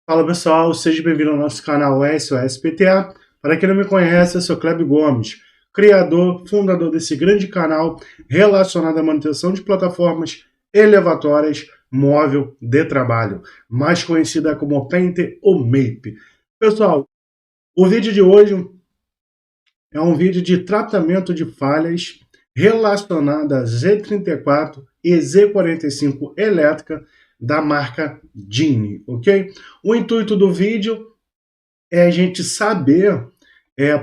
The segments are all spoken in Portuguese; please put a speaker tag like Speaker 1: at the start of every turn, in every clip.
Speaker 1: Fala pessoal, seja bem-vindo ao nosso canal SOS PTA. Para quem não me conhece, eu sou Kleber Gomes, criador, fundador desse grande canal relacionado à manutenção de plataformas elevatórias móvel de trabalho, mais conhecida como Painter ou MAPE. Pessoal, o vídeo de hoje é um vídeo de tratamento de falhas relacionada a Z34 e Z45 elétrica da marca Genie, ok? O intuito do vídeo é a gente saber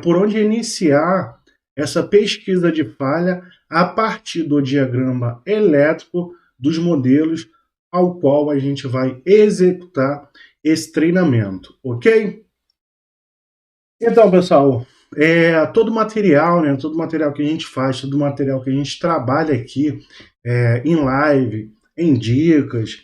Speaker 1: por onde iniciar essa pesquisa de falha a partir do diagrama elétrico dos modelos ao qual a gente vai executar esse treinamento, ok? Então, pessoal, todo material, né, todo material que a gente faz, todo material que a gente trabalha aqui em live, em dicas,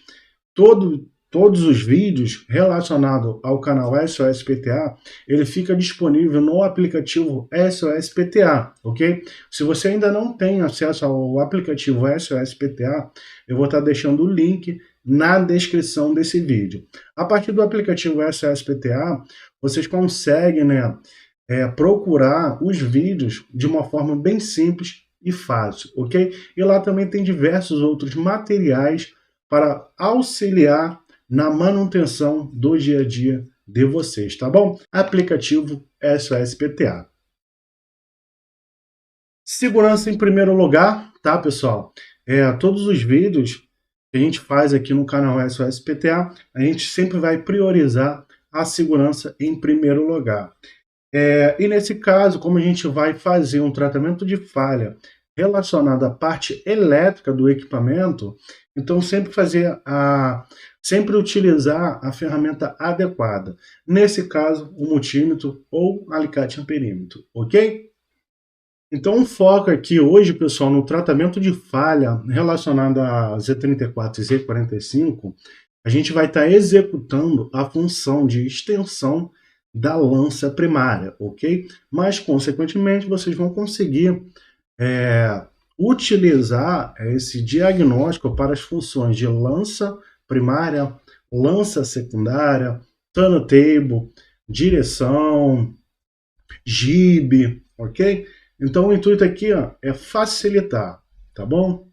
Speaker 1: todos os vídeos relacionados ao canal SOS PTA, ele fica disponível no aplicativo SOS PTA, ok? Se você ainda não tem acesso ao aplicativo SOS PTA, eu vou estar deixando o link na descrição desse vídeo. A partir do aplicativo SOS PTA, vocês conseguem, né, procurar os vídeos de uma forma bem simples e fácil, ok? E lá também tem diversos outros materiais para auxiliar na manutenção do dia a dia de vocês, tá bom? Aplicativo SOS PTA. Segurança em primeiro lugar, tá, pessoal? Todos os vídeos que a gente faz aqui no canal SOS PTA, a gente sempre vai priorizar a segurança em primeiro lugar. E nesse caso, como a gente vai fazer um tratamento de falha relacionado à parte elétrica do equipamento, então sempre utilizar a ferramenta adequada. Nesse caso, o multímetro ou alicate amperímetro, ok? Então, o foco aqui hoje, pessoal, no tratamento de falha relacionada a Z34 e Z45, a gente vai estar executando a função de extensão da lança primária, ok? Mas, consequentemente, vocês vão conseguir utilizar esse diagnóstico para as funções de lança primária, lança secundária, turntable, direção, jibe, ok? Então o intuito aqui é facilitar, tá bom?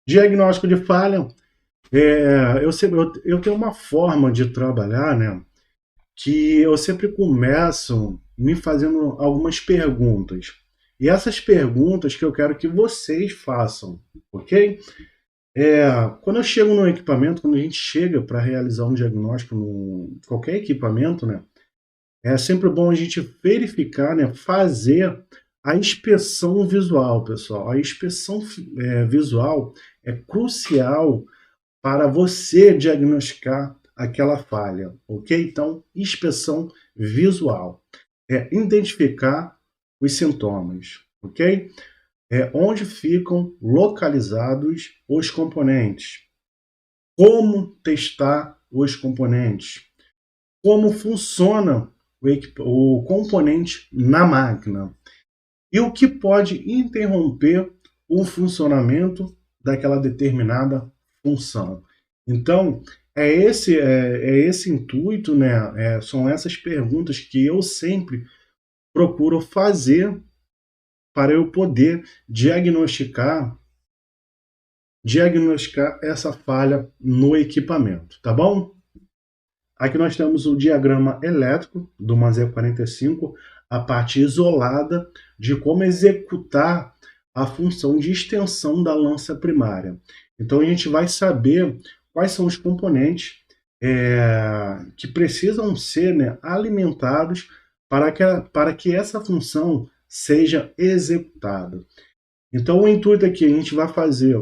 Speaker 1: Diagnóstico de falha, eu tenho uma forma de trabalhar, né? Que eu sempre começo me fazendo algumas perguntas. E essas perguntas que eu quero que vocês façam, ok? Quando eu chego no equipamento, quando a gente chega para realizar um diagnóstico em qualquer equipamento, né? É sempre bom a gente verificar, né? Fazer a inspeção visual, pessoal. A inspeção visual é crucial para você diagnosticar aquela falha, ok? Então, inspeção visual é identificar os sintomas, ok? Onde ficam localizados os componentes, como testar os componentes, como funciona o componente na máquina e o que pode interromper o funcionamento daquela determinada função. Então, é esse intuito, né? São essas perguntas que eu sempre procuro fazer para eu poder diagnosticar essa falha no equipamento, tá bom? Aqui nós temos o diagrama elétrico do Mazé 45, a parte isolada de como executar a função de extensão da lança primária. Então a gente vai saber quais são os componentes que precisam ser, né, alimentados para que essa função seja executada. Então o intuito aqui, a gente vai fazer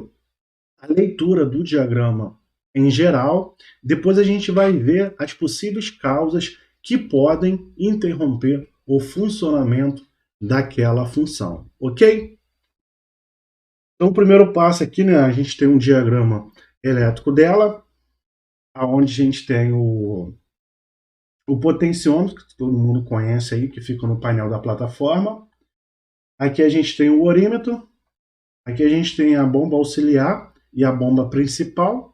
Speaker 1: a leitura do diagrama em geral, depois a gente vai ver as possíveis causas que podem interromper o funcionamento daquela função, ok? Então o primeiro passo aqui, né, a gente tem um diagrama elétrico dela, onde a gente tem o potenciômetro, que todo mundo conhece aí, que fica no painel da plataforma. Aqui a gente tem o orímetro, aqui a gente tem a bomba auxiliar e a bomba principal.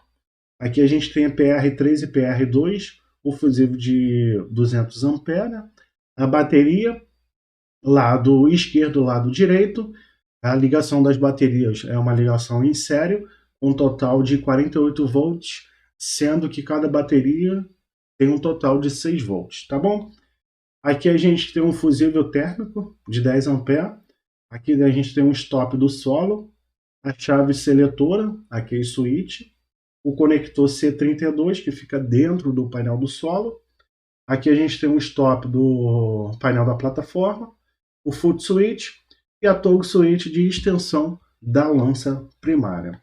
Speaker 1: Aqui a gente tem a PR3 e PR2, o fusível de 200 A, né? A bateria, lado esquerdo, lado direito. A ligação das baterias é uma ligação em série, um total de 48 volts, sendo que cada bateria tem um total de 6 volts, tá bom? Aqui a gente tem um fusível térmico de 10 A. Aqui a gente tem um stop do solo, a chave seletora, a key switch, o conector C32 que fica dentro do painel do solo. Aqui a gente tem um stop do painel da plataforma, o foot switch e a toggle switch de extensão da lança primária.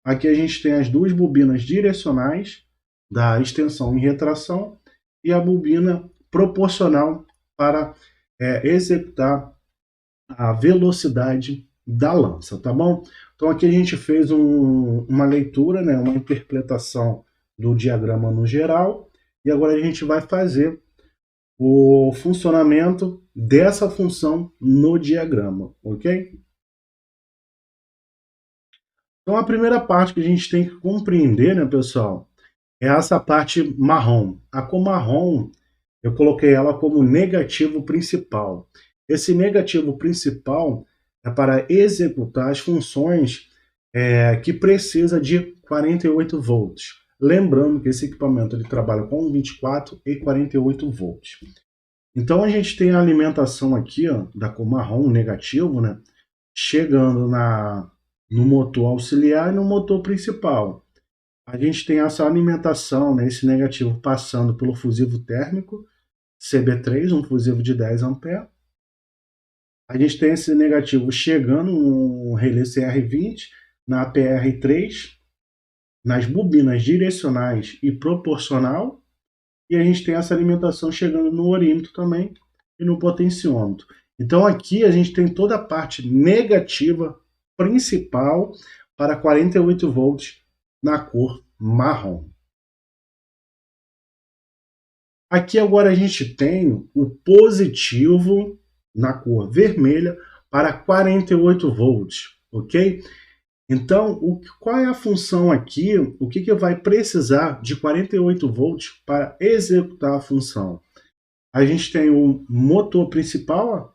Speaker 1: Aqui a gente tem as duas bobinas direcionais da extensão em retração e a bobina proporcional para executar a velocidade da lança, tá bom? Então aqui a gente fez uma leitura, né, uma interpretação do diagrama no geral, e agora a gente vai fazer o funcionamento dessa função no diagrama, ok? Então a primeira parte que a gente tem que compreender, né, pessoal, é essa parte marrom. A cor marrom, eu coloquei ela como negativo principal. Esse negativo principal é para executar as funções que precisa de 48 volts. Lembrando que esse equipamento ele trabalha com 24 e 48 volts. Então a gente tem a alimentação aqui, ó, da cor marrom, negativo, né, chegando no motor auxiliar e no motor principal. A gente tem essa alimentação, né, esse negativo passando pelo fusível térmico CB3, um fusível de 10 A. A gente tem esse negativo chegando no relé CR20, na PR3, nas bobinas direcionais e proporcional. E a gente tem essa alimentação chegando no orímetro também e no potenciômetro. Então aqui a gente tem toda a parte negativa principal para 48 volts na cor marrom. Aqui agora a gente tem o positivo na cor vermelha para 48 volts, ok? Então, qual é a função aqui? O que vai precisar de 48 volts para executar a função? A gente tem o motor principal, ó.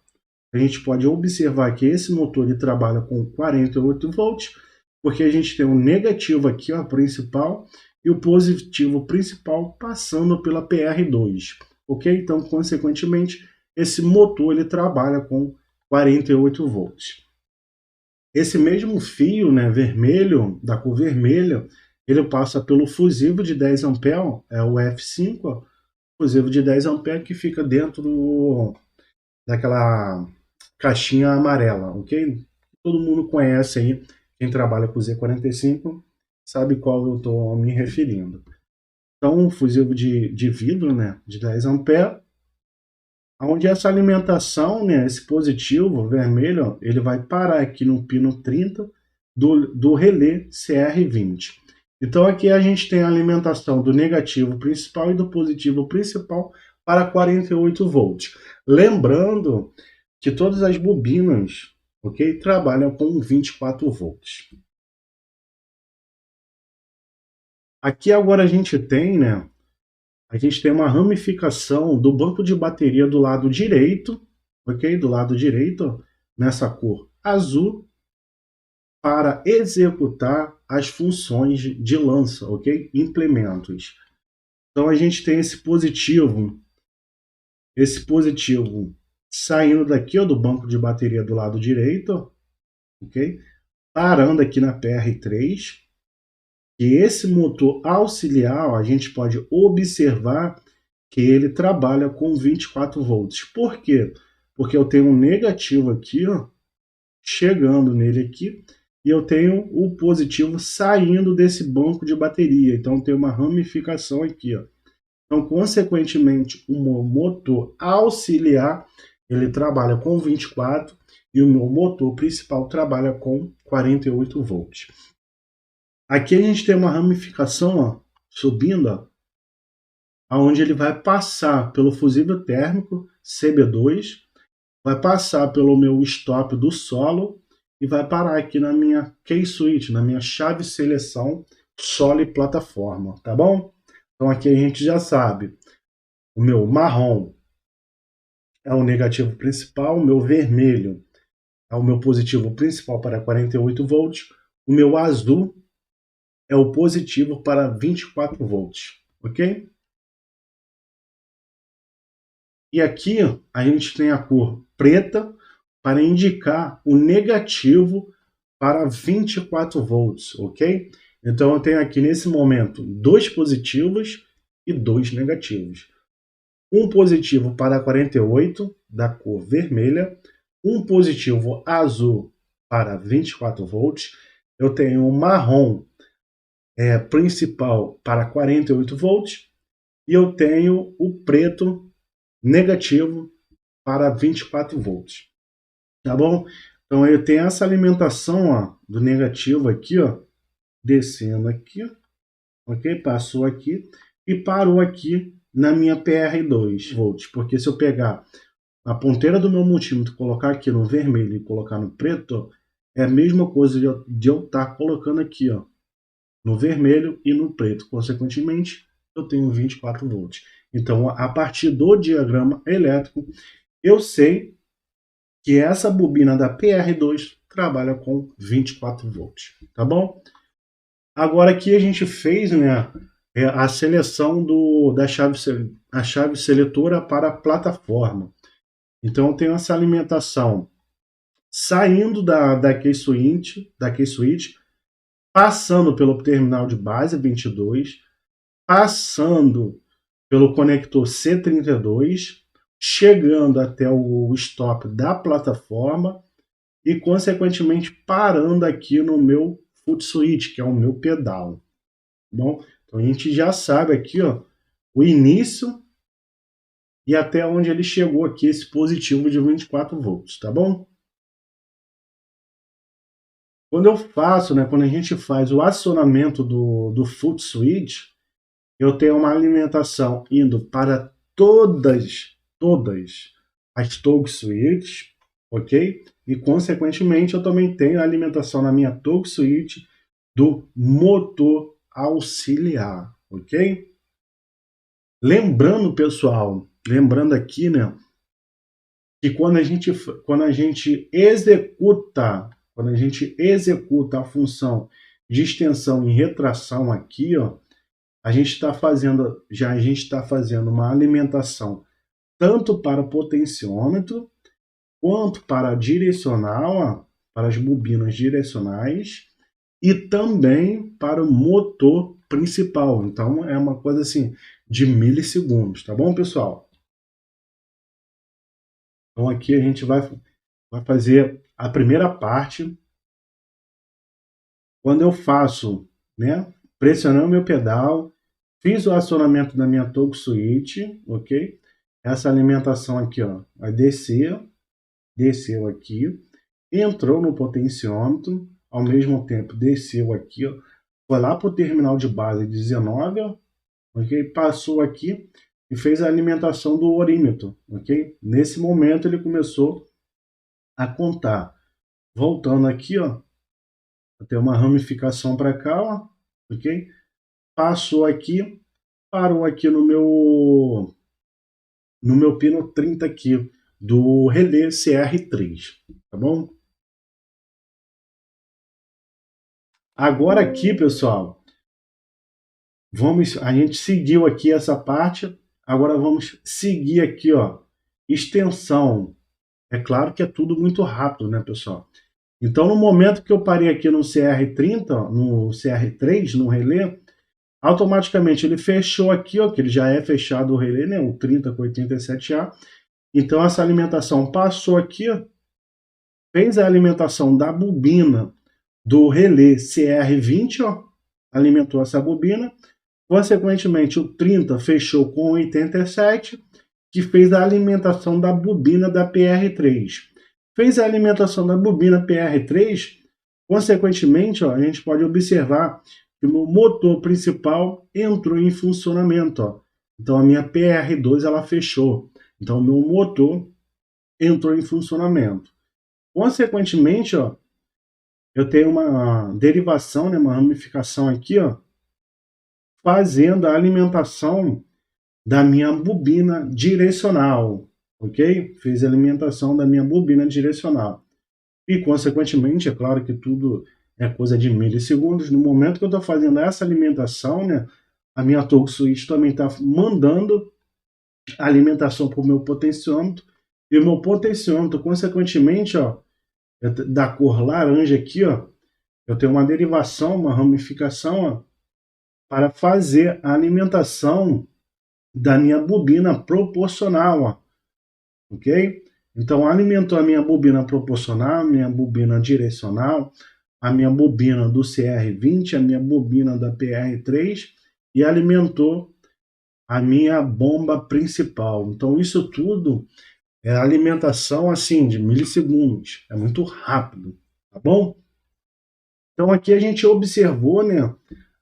Speaker 1: A gente pode observar que esse motor ele trabalha com 48 volts, porque a gente tem o negativo aqui, ó, principal, e o positivo principal passando pela PR2, ok? Então, consequentemente, esse motor ele trabalha com 48 volts. Esse mesmo fio, né, vermelho, da cor vermelha, ele passa pelo fusível de 10 A, é o F5, ó, fusível de 10 A que fica dentro daquela caixinha amarela, ok? Todo mundo conhece aí, quem trabalha com Z45 sabe qual eu estou me referindo. Então, um fusível de vidro, né, de 10 A, onde essa alimentação, né, esse positivo vermelho, ele vai parar aqui no pino 30 do relé CR20. Então aqui a gente tem a alimentação do negativo principal e do positivo principal para 48 volts. Lembrando que todas as bobinas, ok, trabalham com 24 volts. Aqui agora a gente tem, né, uma ramificação do banco de bateria do lado direito, ok? Do lado direito, nessa cor azul, para executar as funções de lança, ok? Implementos. Então a gente tem esse positivo saindo daqui, ó, do banco de bateria do lado direito, ok? Parando aqui na PR3. E esse motor auxiliar, ó, a gente pode observar que ele trabalha com 24 volts. Por quê? Porque eu tenho um negativo aqui, ó, chegando nele aqui, e eu tenho o positivo saindo desse banco de bateria. Então tem uma ramificação aqui, ó. Então, consequentemente, o meu motor auxiliar, ele trabalha com 24 e o meu motor principal trabalha com 48 volts. Aqui a gente tem uma ramificação, ó, subindo, ó, onde ele vai passar pelo fusível térmico CB2, vai passar pelo meu stop do solo e vai parar aqui na minha key switch, na minha chave seleção, solo e plataforma, tá bom? Então aqui a gente já sabe, o meu marrom é o negativo principal, o meu vermelho é o meu positivo principal para 48 volts, o meu azul é o positivo para 24 volts, ok? E aqui a gente tem a cor preta para indicar o negativo para 24 volts, ok? Então eu tenho aqui nesse momento 2 positivos e 2 negativos. Um positivo para 48 da cor vermelha, um positivo azul para 24 volts. Eu tenho um marrom principal para 48 volts e eu tenho o preto negativo para 24 volts, tá bom? Então eu tenho essa alimentação ó, do negativo aqui, ó, descendo aqui, ok? Passou aqui e parou aqui na minha PR2 volts, porque se eu pegar a ponteira do meu multímetro, colocar aqui no vermelho e colocar no preto, é a mesma coisa de eu estar colocando aqui, ó, no vermelho e no preto. Consequentemente, eu tenho 24 volts. Então, a partir do diagrama elétrico, eu sei que essa bobina da PR2 trabalha com 24 volts, tá bom? Agora aqui a gente fez, né, a seleção a chave seletora para a plataforma. Então eu tenho essa alimentação saindo da key switch, passando pelo terminal de base 22, passando pelo conector C32, chegando até o stop da plataforma e, consequentemente, parando aqui no meu foot switch, que é o meu pedal. Bom, então a gente já sabe aqui, ó, o início e até onde ele chegou aqui, esse positivo de 24 volts, tá bom? Quando eu faço, né, quando a gente faz o acionamento do foot switch, eu tenho uma alimentação indo para todas as toggle switches, ok? E, consequentemente, eu também tenho a alimentação na minha toggle switch do motor auxiliar, ok? Lembrando, pessoal, lembrando aqui, né, que quando a gente executa a função de extensão e retração aqui, ó, a gente está fazendo uma alimentação tanto para o potenciômetro quanto para a direcional, ó, para as bobinas direcionais e também para o motor principal. Então é uma coisa assim de milissegundos, tá bom, pessoal? Então aqui a gente vai fazer a primeira parte. Quando eu faço, né, pressionando meu pedal, fiz o acionamento da minha toggle switch, ok? Essa alimentação aqui, ó, vai descer, desceu aqui, entrou no potenciômetro, ao mesmo tempo desceu aqui, ó, foi lá para o terminal de base 19, ó, ok? Passou aqui e fez a alimentação do orímetro, ok? Nesse momento ele começou a contar. Voltando aqui, ó, tem uma ramificação para cá, ó, ok? Passou aqui, parou aqui no meu pino 30 aqui do relé CR3, tá bom? Agora aqui, pessoal, a gente seguiu aqui essa parte, agora vamos seguir aqui, ó, extensão. É claro que é tudo muito rápido, né, pessoal? Então, no momento que eu parei aqui no CR30, no CR3, no relé, automaticamente ele fechou aqui, ó, que ele já é fechado o relé, né, o 30 com 87A. Então, essa alimentação passou aqui, ó, fez a alimentação da bobina do relé CR20, ó, alimentou essa bobina. Consequentemente, o 30 fechou com 87, que fez a alimentação da bobina da PR3. Fez a alimentação da bobina PR3, consequentemente, ó, a gente pode observar que o motor principal entrou em funcionamento. Ó. Então, a minha PR2 ela fechou. Então, o meu motor entrou em funcionamento. Consequentemente, ó, eu tenho uma derivação, né, uma ramificação aqui, ó, fazendo a alimentação da minha bobina direcional, ok? Fiz a alimentação da minha bobina direcional. E, consequentemente, é claro que tudo é coisa de milissegundos. No momento que eu estou fazendo essa alimentação, né, a minha torque switch também está mandando a alimentação para o meu potenciômetro, e o meu potenciômetro, consequentemente, ó, da cor laranja aqui, ó, eu tenho uma derivação, uma ramificação, ó, para fazer a alimentação da minha bobina proporcional, ó, ok? Então, alimentou a minha bobina proporcional, a minha bobina direcional, a minha bobina do CR20, a minha bobina da PR3 e alimentou a minha bomba principal. Então, isso tudo é alimentação assim de milissegundos, é muito rápido, tá bom? Então, aqui a gente observou, né?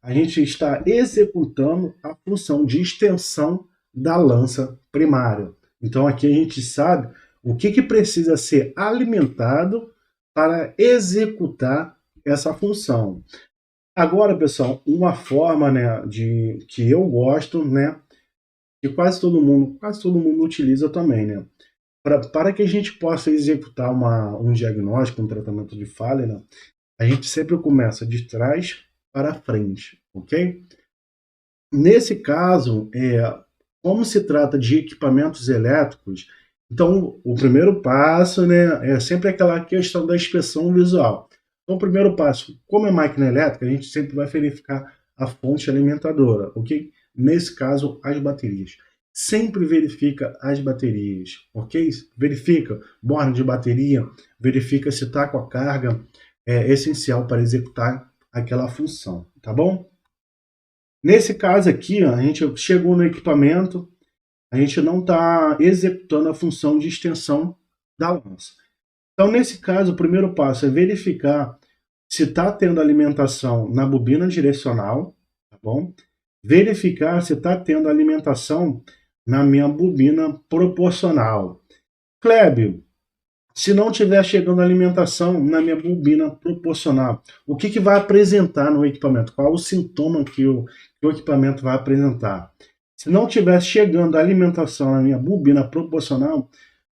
Speaker 1: A gente está executando a função de extensão da lança primária. Então, aqui a gente sabe o que precisa ser alimentado para executar essa função. Agora, pessoal, uma forma, né, que eu gosto, né, que quase todo mundo utiliza também, né, para que a gente possa executar um diagnóstico, um tratamento de falha, né, a gente sempre começa de trás para frente, ok? Nesse caso, como se trata de equipamentos elétricos, então o primeiro passo, né, é sempre aquela questão da inspeção visual. Então, o primeiro passo, como é máquina elétrica, a gente sempre vai verificar a fonte alimentadora, ok? Nesse caso, as baterias. Sempre verifica as baterias, ok? Verifica borne de bateria, verifica se está com a carga essencial para executar aquela função, tá bom? Nesse caso aqui, ó, a gente chegou no equipamento, a gente não está executando a função de extensão da lança. Então, nesse caso, o primeiro passo é verificar se está tendo alimentação na bobina direcional, tá bom? Verificar se está tendo alimentação na minha bobina proporcional. Clébio, se não estiver chegando alimentação na minha bobina proporcional, o que vai apresentar no equipamento? Qual o sintoma que o equipamento vai apresentar? Se não estiver chegando alimentação na minha bobina proporcional,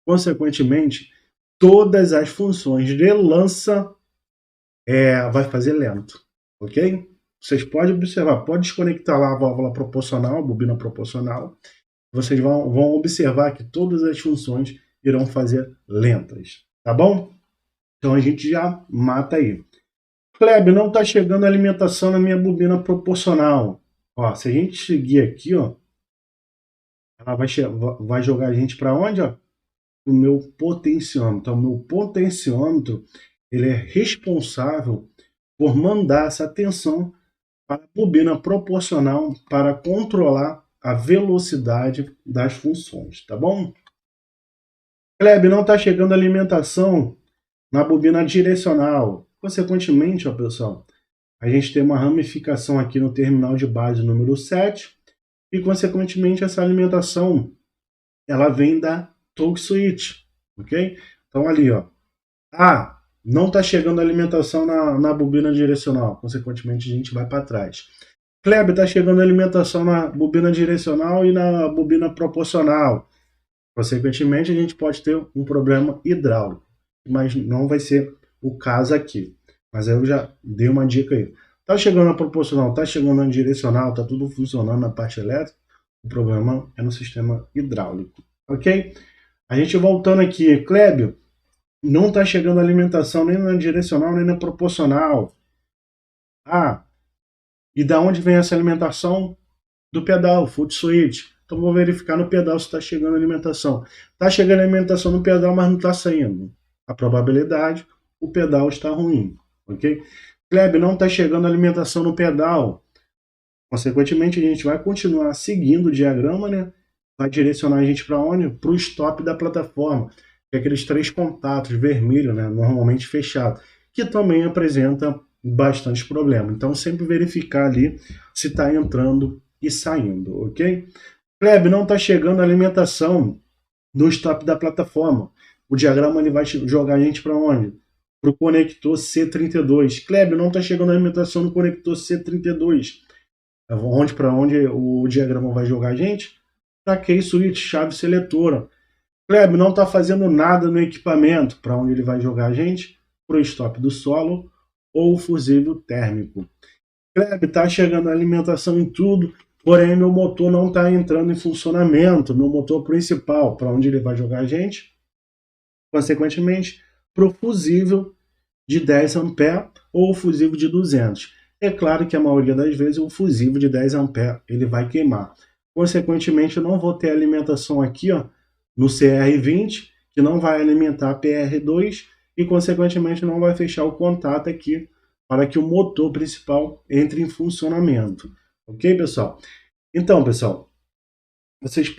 Speaker 1: consequentemente, todas as funções de lança vai fazer lento, ok? Vocês podem observar, pode desconectar lá a válvula proporcional, a bobina proporcional, vocês vão observar que todas as funções irão fazer lentas, tá bom? Então a gente já mata aí. Kleber, não está chegando alimentação na minha bobina proporcional. Ó, se a gente seguir aqui, ó, ela vai jogar a gente para onde, ó? O meu potenciômetro. Então, o meu potenciômetro ele é responsável por mandar essa tensão para a bobina proporcional para controlar a velocidade das funções, tá bom? Kleber, não está chegando alimentação na bobina direcional. Consequentemente, ó, pessoal, a gente tem uma ramificação aqui no terminal de base número 7 e, consequentemente, essa alimentação ela vem da torque switch, ok? Então, ali, ó, não está chegando alimentação na bobina direcional, consequentemente, a gente vai para trás. Kleber, está chegando alimentação na bobina direcional e na bobina proporcional. Consequentemente, a gente pode ter um problema hidráulico, mas não vai ser o caso aqui. Mas aí eu já dei uma dica aí. Tá chegando na proporcional, tá chegando na direcional, tá tudo funcionando na parte elétrica, o problema é no sistema hidráulico, ok? A gente voltando aqui, Clébio, não tá chegando alimentação nem na direcional nem na proporcional. E da onde vem essa alimentação? Do pedal, foot switch. Então vou verificar no pedal se está chegando alimentação. Está chegando alimentação no pedal, mas não está saindo. A probabilidade, o pedal está ruim, ok? Kleber, não está chegando alimentação no pedal. Consequentemente, a gente vai continuar seguindo o diagrama, né? Vai direcionar a gente para onde? Para o stop da plataforma, que é aqueles 3 contatos vermelhos, né? Normalmente fechados, que também apresenta bastante problema. Então, sempre verificar ali se está entrando e saindo, ok? Kleber, não está chegando alimentação no stop da plataforma. O diagrama ele vai jogar a gente para onde? Para o conector C32. Kleber, não está chegando alimentação no conector C32. para onde o diagrama vai jogar a gente? Para key switch, chave seletora. Kleber não está fazendo nada no equipamento, para onde ele vai jogar a gente? Para o stop do solo ou fusível térmico. Kleber, está chegando a alimentação em tudo, porém meu motor não está entrando em funcionamento, meu motor principal, para onde ele vai jogar a gente? Consequentemente, para o fusível de 10 A ou o fusível de 200. É claro que a maioria das vezes o fusível de 10 A ele vai queimar. Consequentemente, eu não vou ter alimentação aqui, ó, no CR20, que não vai alimentar a PR2 e, consequentemente, não vai fechar o contato aqui para que o motor principal entre em funcionamento. Ok, pessoal? Então, pessoal, vocês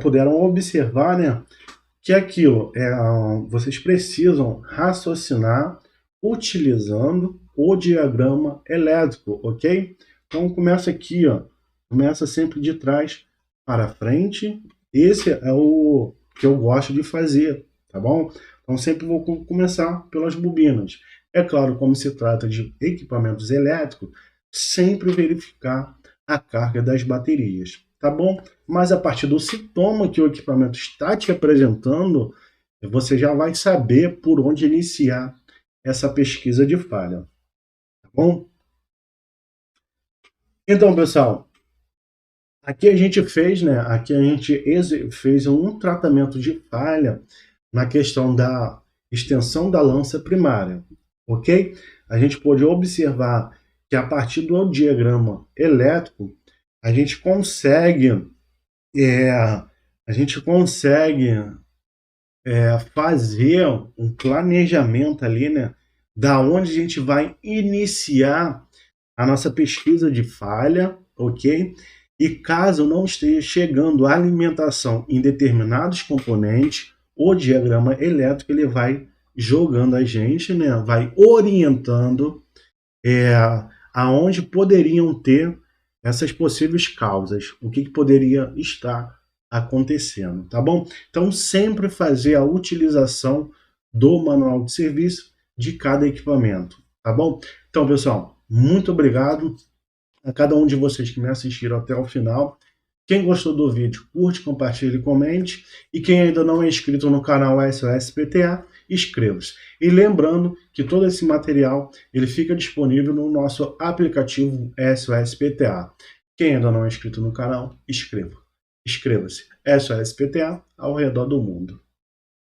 Speaker 1: puderam observar, né, que aquilo, vocês precisam raciocinar utilizando o diagrama elétrico, ok? Então, começa aqui, ó, começa sempre de trás para frente. Esse é o que eu gosto de fazer, tá bom? Então, sempre vou começar pelas bobinas. É claro, como se trata de equipamentos elétricos, sempre verificar a carga das baterias, tá bom? Mas a partir do sintoma que o equipamento está te apresentando, você já vai saber por onde iniciar essa pesquisa de falha, tá bom? Então, pessoal, aqui a gente fez, né? Aqui a gente fez um tratamento de falha na questão da extensão da lança primária, ok? A gente pôde observar que a partir do diagrama elétrico a gente consegue fazer um planejamento ali, né? Da onde a gente vai iniciar a nossa pesquisa de falha, ok? E caso não esteja chegando a alimentação em determinados componentes, o diagrama elétrico ele vai jogando a gente, né? Vai orientando aonde poderiam ter essas possíveis causas, o que poderia estar acontecendo, tá bom? Então, sempre fazer a utilização do manual de serviço de cada equipamento, tá bom? Então, pessoal, muito obrigado a cada um de vocês que me assistiram até o final. Quem gostou do vídeo, curte, compartilhe e comente. E quem ainda não é inscrito no canal SOS PTA, inscreva-se. E lembrando que todo esse material ele fica disponível no nosso aplicativo SOS PTA. Quem ainda não é inscrito no canal, inscreva-se. SOS PTA ao redor do mundo.